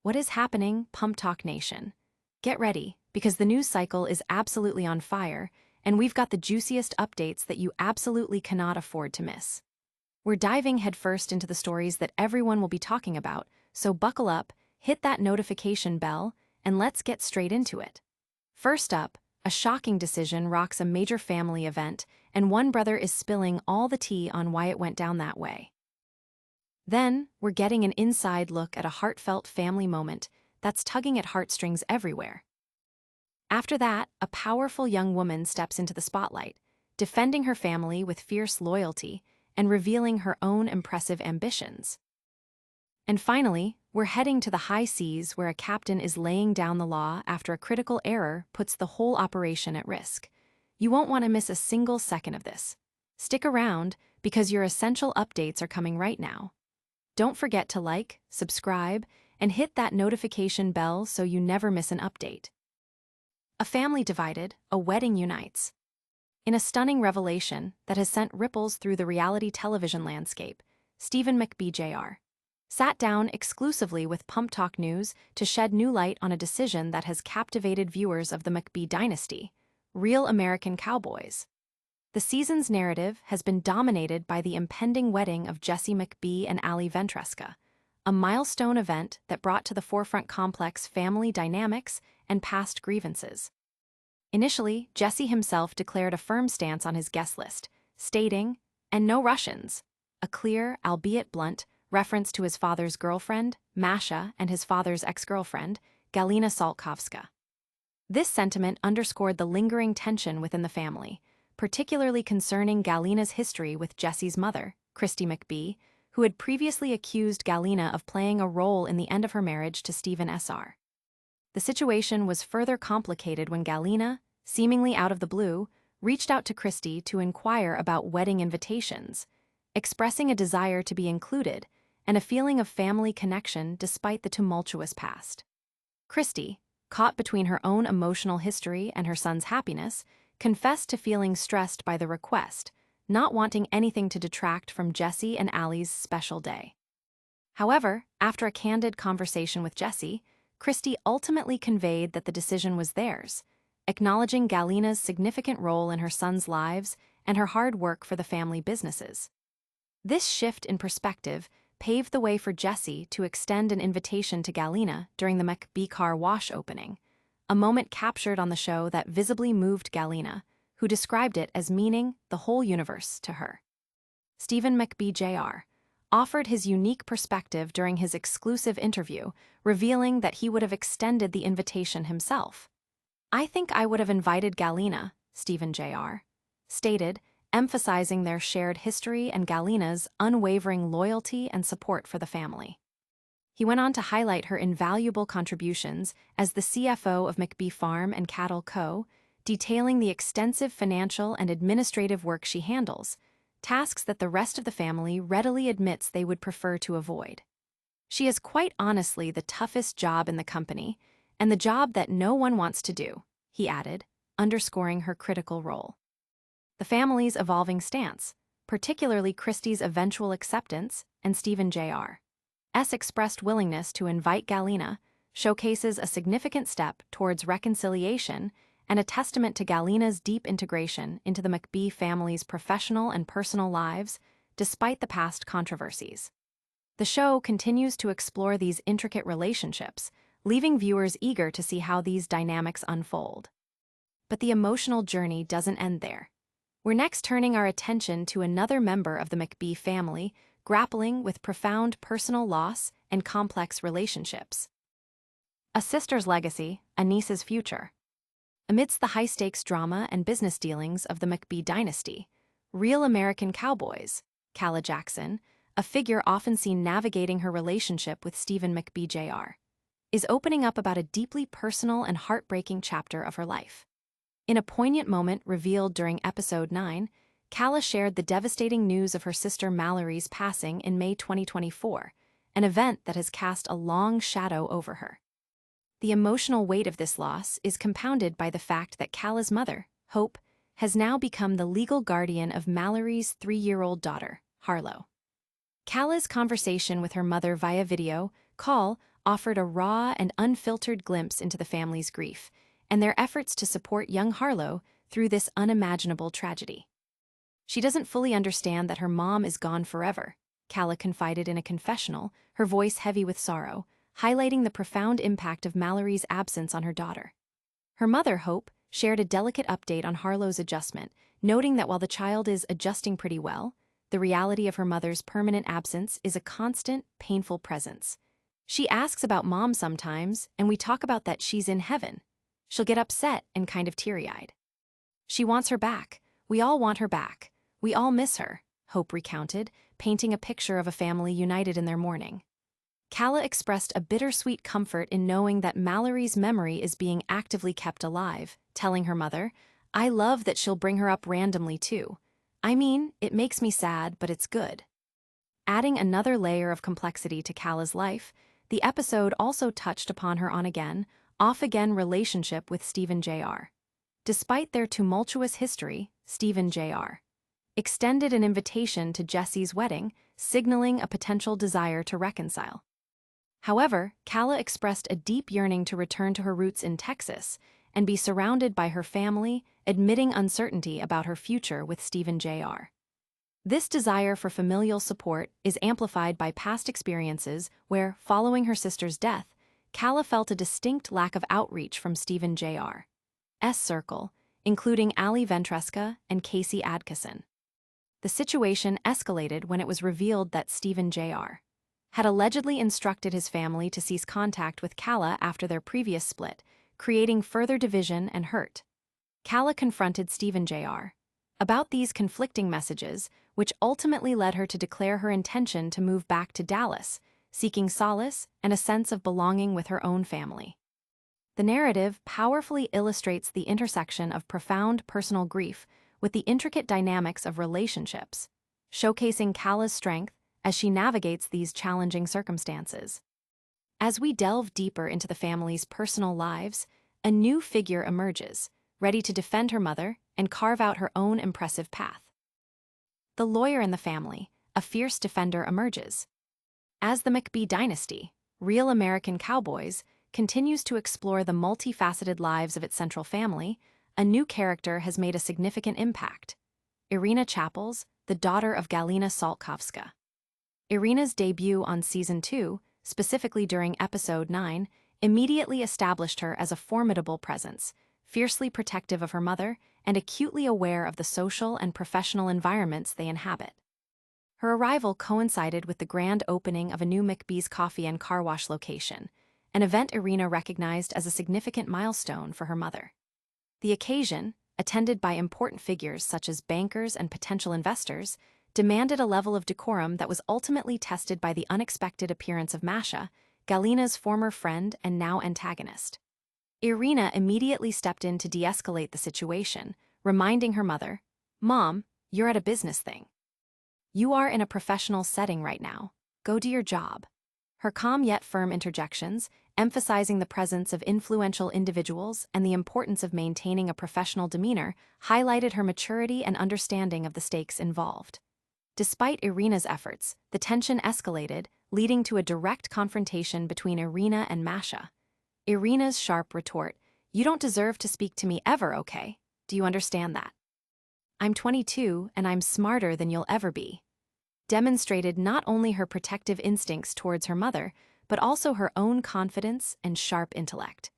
What is happening, PumpTalk Nation? Get ready, because the news cycle is absolutely on fire, and we've got the juiciest updates that you absolutely cannot afford to miss. We're diving headfirst into the stories that everyone will be talking about, so buckle up, hit that notification bell, and let's get straight into it. First up, a shocking decision rocks a major family event, and one brother is spilling all the tea on why it went down that way. Then, we're getting an inside look at a heartfelt family moment that's tugging at heartstrings everywhere. After that, a powerful young woman steps into the spotlight, defending her family with fierce loyalty and revealing her own impressive ambitions. And finally, we're heading to the high seas where a captain is laying down the law after a critical error puts the whole operation at risk. You won't want to miss a single second of this. Stick around, because your essential updates are coming right now. Don't forget to like, subscribe, and hit that notification bell so you never miss an update. A family divided, a wedding unites. In a stunning revelation that has sent ripples through the reality television landscape, McBee Jr. sat down exclusively with PumpTalk News to shed new light on a decision that has captivated viewers of the McBee dynasty, real American cowboys. The season's narrative has been dominated by the impending wedding of Jesse McBee and Ali Ventresca, a milestone event that brought to the forefront complex family dynamics and past grievances. Initially, Jesse himself declared a firm stance on his guest list, stating, "And no Russians," a clear, albeit blunt, reference to his father's girlfriend, Masha, and his father's ex-girlfriend, Galyna Saltkovska. This sentiment underscored the lingering tension within the family, particularly concerning Galyna's history with Jesse's mother, Christy McBee, who had previously accused Galyna of playing a role in the end of her marriage to Stephen Sr. The situation was further complicated when Galyna, seemingly out of the blue, reached out to Christy to inquire about wedding invitations, expressing a desire to be included and a feeling of family connection despite the tumultuous past. Christy, caught between her own emotional history and her son's happiness, confessed to feeling stressed by the request, not wanting anything to detract from Jesse and Ali's special day. However, after a candid conversation with Jesse, Christy ultimately conveyed that the decision was theirs, acknowledging Galyna's significant role in her son's lives and her hard work for the family businesses. This shift in perspective paved the way for Jesse to extend an invitation to Galyna during the McBee car wash opening, a moment captured on the show that visibly moved Galyna, who described it as meaning the whole universe to her. McBee Jr. offered his unique perspective during his exclusive interview, revealing that he would have extended the invitation himself. "I think I would have invited Galyna," Jr. stated, emphasizing their shared history and Galyna's unwavering loyalty and support for the family. He went on to highlight her invaluable contributions as the CFO of McBee Farm and Cattle Co., detailing the extensive financial and administrative work she handles, tasks that the rest of the family readily admits they would prefer to avoid. "She is quite honestly the toughest job in the company, and the job that no one wants to do," he added, underscoring her critical role. The family's evolving stance, particularly Christy's eventual acceptance and Jr.'s expressed willingness to invite Galyna, showcases a significant step towards reconciliation and a testament to Galyna's deep integration into the McBee family's professional and personal lives, despite the past controversies. The show continues to explore these intricate relationships, leaving viewers eager to see how these dynamics unfold. But the emotional journey doesn't end there. We're next turning our attention to another member of the McBee family, grappling with profound personal loss and complex relationships. A sister's legacy, a niece's future. Amidst the high-stakes drama and business dealings of the McBee dynasty, real American cowboys, Calah Jackson, a figure often seen navigating her relationship with McBee Jr., is opening up about a deeply personal and heartbreaking chapter of her life. In a poignant moment revealed during episode 9, Calah shared the devastating news of her sister Mallory's passing in May 2024, an event that has cast a long shadow over her. The emotional weight of this loss is compounded by the fact that Calah's mother, Hope, has now become the legal guardian of Mallory's 3-year-old daughter, Harlow. Calah's conversation with her mother via video call offered a raw and unfiltered glimpse into the family's grief and their efforts to support young Harlow through this unimaginable tragedy. She doesn't fully understand that her mom is gone forever, Calah confided in a confessional, her voice heavy with sorrow, highlighting the profound impact of Mallory's absence on her daughter. Her mother, Hope, shared a delicate update on Harlow's adjustment, noting that while the child is adjusting pretty well, the reality of her mother's permanent absence is a constant, painful presence. She asks about Mom sometimes, and we talk about that she's in heaven. She'll get upset and kind of teary-eyed. She wants her back. We all want her back. We all miss her, Hope recounted, painting a picture of a family united in their mourning. Calah expressed a bittersweet comfort in knowing that Mallory's memory is being actively kept alive, telling her mother, "I love that she'll bring her up randomly too. I mean, it makes me sad, but it's good." Adding another layer of complexity to Calah's life, the episode also touched upon her on-again, off-again relationship with Stephen Jr. Despite their tumultuous history, Stephen Jr. extended an invitation to Jesse's wedding, signaling a potential desire to reconcile. However, Calah expressed a deep yearning to return to her roots in Texas and be surrounded by her family, admitting uncertainty about her future with Stephen Jr. This desire for familial support is amplified by past experiences where, following her sister's death, Calah felt a distinct lack of outreach from Stephen Jr.'s circle, including Ali Ventresca and Casey Adkisson. The situation escalated when it was revealed that Stephen Jr. had allegedly instructed his family to cease contact with Calah after their previous split, creating further division and hurt. Calah confronted Stephen Jr. about these conflicting messages, which ultimately led her to declare her intention to move back to Dallas, seeking solace and a sense of belonging with her own family. The narrative powerfully illustrates the intersection of profound personal grief with the intricate dynamics of relationships, showcasing Calah's strength as she navigates these challenging circumstances. As we delve deeper into the family's personal lives, a new figure emerges, ready to defend her mother and carve out her own impressive path. The lawyer in the family, a fierce defender, emerges. As the McBee dynasty, Real American Cowboys, continues to explore the multifaceted lives of its central family, a new character has made a significant impact. Erena Chaples, the daughter of Galyna Saltkovska. Erena's debut on Season 2, specifically during Episode 9, immediately established her as a formidable presence, fiercely protective of her mother and acutely aware of the social and professional environments they inhabit. Her arrival coincided with the grand opening of a new McBee's Coffee and Car Wash location, an event Erena recognized as a significant milestone for her mother. The occasion, attended by important figures such as bankers and potential investors, demanded a level of decorum that was ultimately tested by the unexpected appearance of Masha, Galyna's former friend and now antagonist. Erena immediately stepped in to de-escalate the situation, reminding her mother, "Mom, you're at a business thing. You are in a professional setting right now. Go do your job." Her calm yet firm interjections, emphasizing the presence of influential individuals and the importance of maintaining a professional demeanor, highlighted her maturity and understanding of the stakes involved. Despite Erena's efforts, the tension escalated, leading to a direct confrontation between Erena and Masha. Erena's sharp retort, "You don't deserve to speak to me ever, okay? Do you understand that? I'm 22 and I'm smarter than you'll ever be," demonstrated not only her protective instincts towards her mother, but also her own confidence and sharp intellect.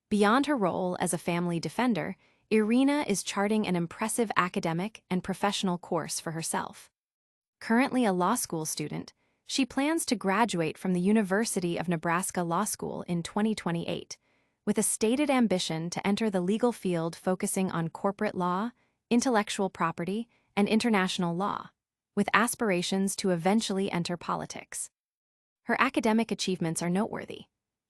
Beyond her role as a family defender, Erena is charting an impressive academic and professional course for herself. Currently a law school student, she plans to graduate from the University of Nebraska Law School in 2028, with a stated ambition to enter the legal field focusing on corporate law, intellectual property, and international law, with aspirations to eventually enter politics. Her academic achievements are noteworthy.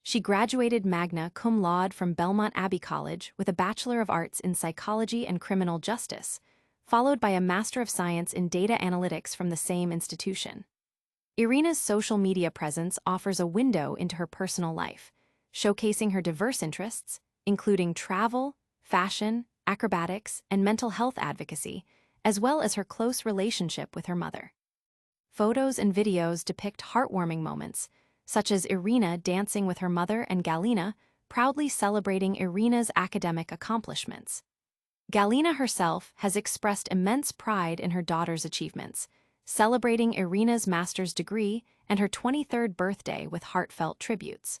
She graduated magna cum laude from Belmont Abbey College with a Bachelor of Arts in Psychology and Criminal Justice, followed by a Master of Science in Data Analytics from the same institution. Erena's social media presence offers a window into her personal life, showcasing her diverse interests, including travel, fashion, acrobatics, and mental health advocacy, as well as her close relationship with her mother. Photos and videos depict heartwarming moments, such as Erena dancing with her mother and Galyna proudly celebrating Erena's academic accomplishments. Galyna herself has expressed immense pride in her daughter's achievements, celebrating Erena's master's degree and her 23rd birthday with heartfelt tributes.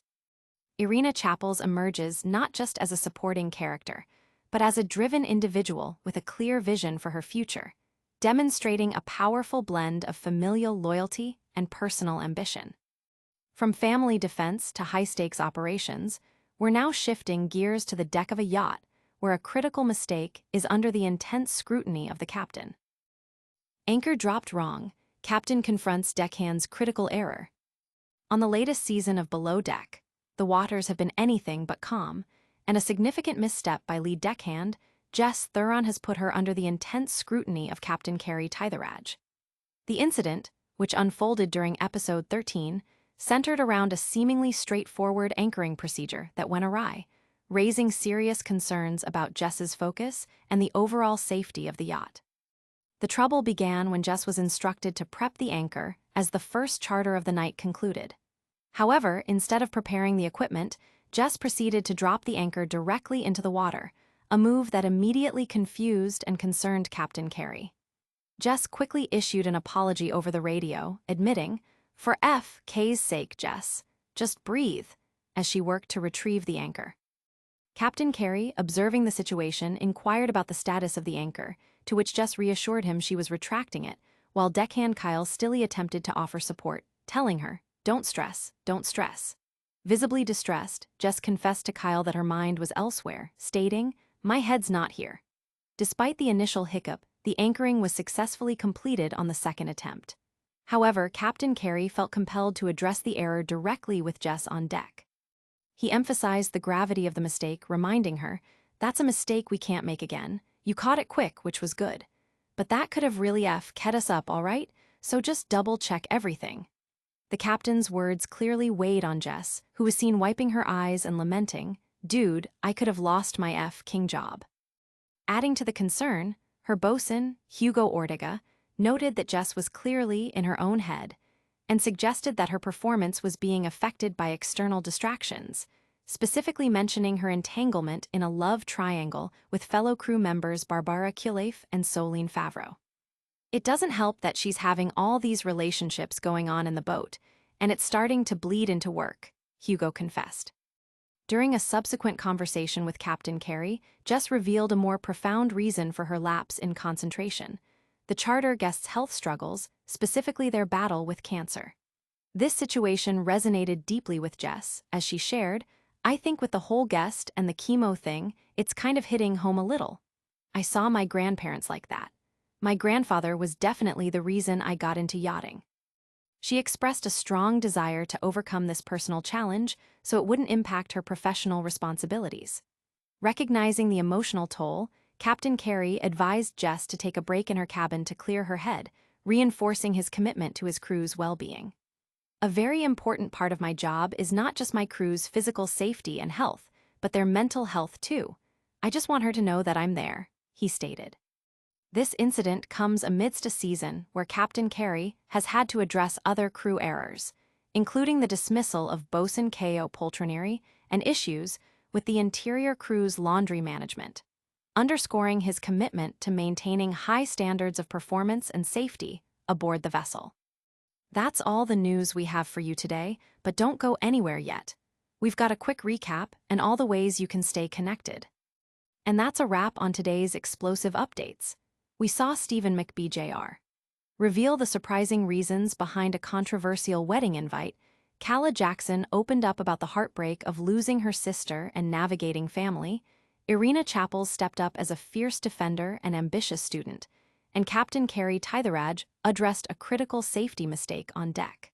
Erena Chaples emerges not just as a supporting character, but as a driven individual with a clear vision for her future, demonstrating a powerful blend of familial loyalty and personal ambition. From family defense to high-stakes operations, we're now shifting gears to the deck of a yacht, where a critical mistake is under the intense scrutiny of the captain. Anchor dropped wrong, captain confronts deckhand's critical error. On the latest season of Below Deck, the waters have been anything but calm, and a significant misstep by lead deckhand, Jess Thuron, has put her under the intense scrutiny of Captain Kerry Titheradge. The incident, which unfolded during episode 13, centered around a seemingly straightforward anchoring procedure that went awry, raising serious concerns about Jess's focus and the overall safety of the yacht. The trouble began when Jess was instructed to prep the anchor as the first charter of the night concluded. However, instead of preparing the equipment, Jess proceeded to drop the anchor directly into the water, a move that immediately confused and concerned Captain Kerry. Jess quickly issued an apology over the radio, admitting, "For F.K.'s sake, Jess, just breathe," as she worked to retrieve the anchor. Captain Kerry, observing the situation, inquired about the status of the anchor, to which Jess reassured him she was retracting it, while deckhand Kyle stilly attempted to offer support, telling her, "Don't stress, don't stress." Visibly distressed, Jess confessed to Kyle that her mind was elsewhere, stating, "My head's not here." Despite the initial hiccup, the anchoring was successfully completed on the second attempt. However, Captain Kerry felt compelled to address the error directly with Jess on deck. He emphasized the gravity of the mistake, reminding her, "That's a mistake we can't make again. You caught it quick, which was good. But that could have really kept us up, all right? So just double-check everything." The captain's words clearly weighed on Jess, who was seen wiping her eyes and lamenting, "Dude, I could have lost my King job." Adding to the concern, her bosun, Hugo Ortega, noted that Jess was clearly in her own head and suggested that her performance was being affected by external distractions, specifically mentioning her entanglement in a love triangle with fellow crew members Barbara Culeif and Soline Favreau. "It doesn't help that she's having all these relationships going on in the boat, and it's starting to bleed into work," Hugo confessed. During a subsequent conversation with Captain Kerry, Jess revealed a more profound reason for her lapse in concentration: the charter guests' health struggles, specifically their battle with cancer. This situation resonated deeply with Jess, as she shared, "I think with the whole guest and the chemo thing, it's kind of hitting home a little. I saw my grandparents like that. My grandfather was definitely the reason I got into yachting." She expressed a strong desire to overcome this personal challenge so it wouldn't impact her professional responsibilities. Recognizing the emotional toll, Captain Kerry advised Jess to take a break in her cabin to clear her head, reinforcing his commitment to his crew's well-being. "A very important part of my job is not just my crew's physical safety and health, but their mental health too. I just want her to know that I'm there," he stated. This incident comes amidst a season where Captain Kerry has had to address other crew errors, including the dismissal of Bosun Ko Poltroneri and issues with the interior crew's laundry management, underscoring his commitment to maintaining high standards of performance and safety aboard the vessel. That's all the news we have for you today, but don't go anywhere yet. We've got a quick recap and all the ways you can stay connected. And that's a wrap on today's explosive updates. We saw Stephen McBee Jr. reveal the surprising reasons behind a controversial wedding invite. Calah Jackson opened up about the heartbreak of losing her sister and navigating family. Erena Chaples stepped up as a fierce defender and ambitious student, and Captain Kerry Titheradge addressed a critical safety mistake on deck.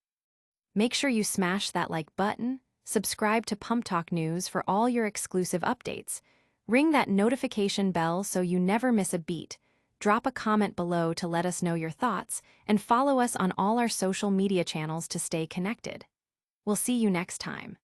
Make sure you smash that like button, subscribe to PumpTalk News for all your exclusive updates, ring that notification bell so you never miss a beat, drop a comment below to let us know your thoughts, and follow us on all our social media channels to stay connected. We'll see you next time.